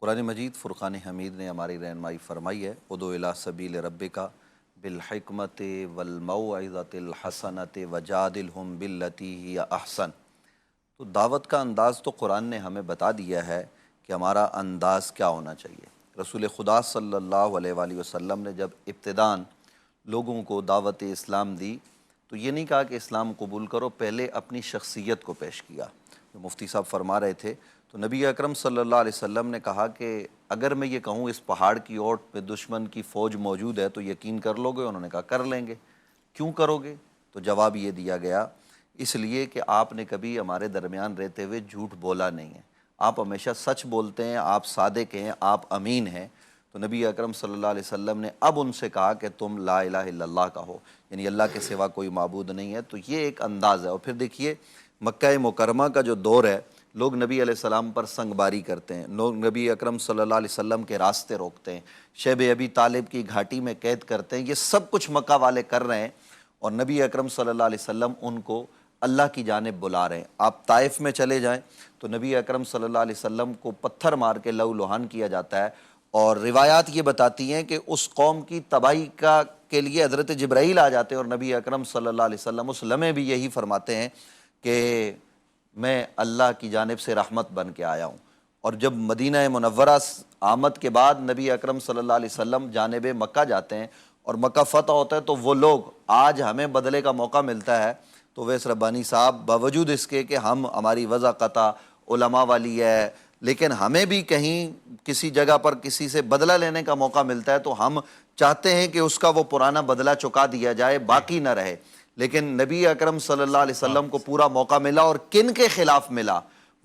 قرآن مجید فرقان حمید نے ہماری رہنمائی فرمائی ہے، ادعو الی سبیل ربک بالحکمت والموعظۃ الحسنۃ وجادلہم باللتی ہی احسن۔ تو دعوت کا انداز تو قرآن نے ہمیں بتا دیا ہے کہ ہمارا انداز کیا ہونا چاہیے۔ رسول خدا صلی اللہ علیہ وآلہ وسلم نے جب ابتداً لوگوں کو دعوت اسلام دی تو یہ نہیں کہا کہ اسلام قبول کرو، پہلے اپنی شخصیت کو پیش کیا۔ جو مفتی صاحب فرما رہے تھے تو نبی اکرم صلی اللہ علیہ وسلم نے کہا کہ اگر میں یہ کہوں اس پہاڑ کی اوٹ پہ دشمن کی فوج موجود ہے تو یقین کر لو گے؟ انہوں نے کہا کر لیں گے۔ کیوں کرو گے؟ تو جواب یہ دیا گیا، اس لیے کہ آپ نے کبھی ہمارے درمیان رہتے ہوئے جھوٹ بولا نہیں ہے، آپ ہمیشہ سچ بولتے ہیں، آپ صادق ہیں، آپ امین ہیں۔ تو نبی اکرم صلی اللہ علیہ وسلم نے اب ان سے کہا کہ تم لا الہ الا اللہ کہو، یعنی اللہ کے سوا کوئی معبود نہیں ہے۔ تو یہ ایک انداز ہے۔ اور پھر دیکھیے مکہ مکرمہ کا جو دور ہے، لوگ نبی علیہ السلام پر سنگ باری کرتے ہیں، لوگ نبی اکرم صلی اللہ علیہ وسلم کے راستے روکتے ہیں، شیب ابی طالب کی گھاٹی میں قید کرتے ہیں، یہ سب کچھ مکہ والے کر رہے ہیں، اور نبی اکرم صلی اللہ علیہ وسلم ان کو اللہ کی جانب بلا رہے ہیں۔ آپ طائف میں چلے جائیں تو نبی اکرم صلی اللہ علیہ وسلم کو پتھر مار کے لہو لہان کیا جاتا ہے، اور روایات یہ بتاتی ہیں کہ اس قوم کی تباہی کے لیے حضرت جبرائیل آ جاتے ہیں، اور نبی اکرم صلی اللہ علیہ وسلم اس لمحے بھی یہی فرماتے ہیں کہ میں اللہ کی جانب سے رحمت بن کے آیا ہوں۔ اور جب مدینہ منورہ آمد کے بعد نبی اکرم صلی اللہ علیہ وسلم جانب مکہ جاتے ہیں اور مکہ فتح ہوتا ہے، تو وہ لوگ آج ہمیں بدلے کا موقع ملتا ہے تو ویس ربانی صاحب باوجود اس کے کہ ہماری وضع قطع علماء والی ہے، لیکن ہمیں بھی کہیں کسی جگہ پر کسی سے بدلہ لینے کا موقع ملتا ہے تو ہم چاہتے ہیں کہ اس کا وہ پرانا بدلہ چکا دیا جائے، باقی نہ رہے۔ لیکن نبی اکرم صلی اللہ علیہ وسلم کو پورا موقع ملا، اور کن کے خلاف ملا؟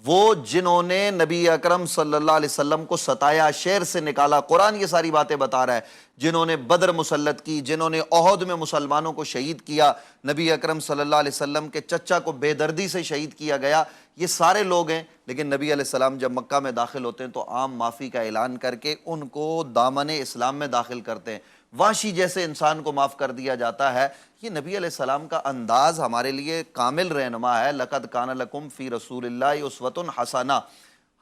وہ جنہوں نے نبی اکرم صلی اللہ علیہ وسلم کو ستایا، شہر سے نکالا، قرآن یہ ساری باتیں بتا رہا ہے، جنہوں نے بدر مسلط کی، جنہوں نے احد میں مسلمانوں کو شہید کیا، نبی اکرم صلی اللہ علیہ وسلم کے چچا کو بے دردی سے شہید کیا گیا، یہ سارے لوگ ہیں۔ لیکن نبی علیہ السلام جب مکہ میں داخل ہوتے ہیں تو عام معافی کا اعلان کر کے ان کو دامن اسلام میں داخل کرتے ہیں، وحشی جیسے انسان کو معاف کر دیا جاتا ہے۔ یہ نبی علیہ السلام کا انداز ہمارے لیے کامل رہنما ہے۔ لَقَدْ كَانَ لَكُمْ فِي رَسُولِ اللَّهِ أُسْوَةٌ حَسَنَةٌ۔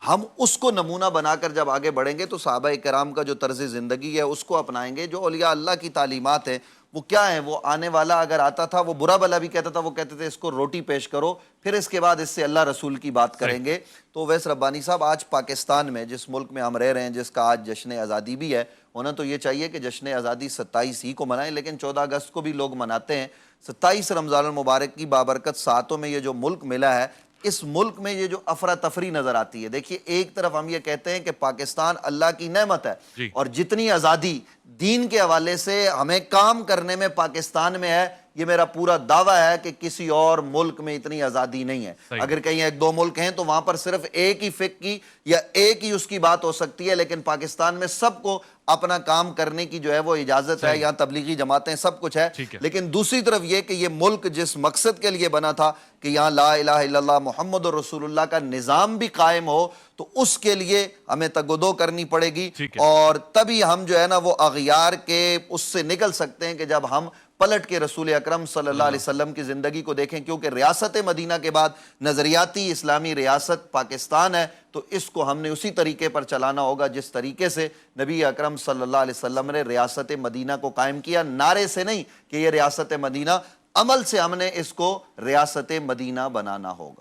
ہم اس کو نمونہ بنا کر جب آگے بڑھیں گے تو صحابہ کرام کا جو طرز زندگی ہے اس کو اپنائیں گے، جو اولیاء اللہ کی تعلیمات ہیں وہ کیا ہیں؟ وہ آنے والا اگر آتا تھا وہ برا بلا بھی کہتا تھا، وہ کہتے تھے اس کو روٹی پیش کرو، پھر اس کے بعد اس سے اللہ رسول کی بات کریں گے۔ تو ویس ربانی صاحب، آج پاکستان میں جس ملک میں ہم رہ رہے ہیں، جس کا آج جشن آزادی بھی ہے، ہونا تو یہ چاہیے کہ جشن آزادی 27 ہی کو منائیں، لیکن 14 اگست کو بھی لوگ مناتے ہیں۔ 27 رمضان المبارک کی بابرکت ساعتوں میں یہ جو ملک ملا ہے، اس ملک میں یہ جو افراتفری نظر آتی ہے، دیکھیے ایک طرف ہم یہ کہتے ہیں کہ پاکستان اللہ کی نعمت ہے، اور جتنی آزادی دین کے حوالے سے ہمیں کام کرنے میں پاکستان میں ہے، یہ میرا پورا دعویٰ ہے کہ کسی اور ملک میں اتنی آزادی نہیں ہے۔ اگر کہیں ایک دو ملک ہیں تو وہاں پر صرف ایک ہی فقہ کی یا ایک ہی اس کی بات ہو سکتی ہے، لیکن پاکستان میں سب کو اپنا کام کرنے کی جو ہے وہ اجازت ہے، یہاں تبلیغی جماعتیں سب کچھ ہے۔ لیکن دوسری طرف یہ کہ یہ ملک جس مقصد کے لیے بنا تھا کہ یہاں لا الہ الا اللہ محمد رسول اللہ کا نظام بھی قائم ہو، تو اس کے لیے ہمیں تگودو کرنی پڑے گی، اور تبھی ہم جو ہے نا وہ اغیار کے اس سے نکل سکتے ہیں کہ جب ہم پلٹ کے رسول اکرم صلی اللہ علیہ وسلم کی زندگی کو دیکھیں، کیونکہ ریاست مدینہ کے بعد نظریاتی اسلامی ریاست پاکستان ہے، تو اس کو ہم نے اسی طریقے پر چلانا ہوگا جس طریقے سے نبی اکرم صلی اللہ علیہ وسلم نے ریاست مدینہ کو قائم کیا، نعرے سے نہیں کہ یہ ریاست مدینہ، عمل سے ہم نے اس کو ریاست مدینہ بنانا ہوگا۔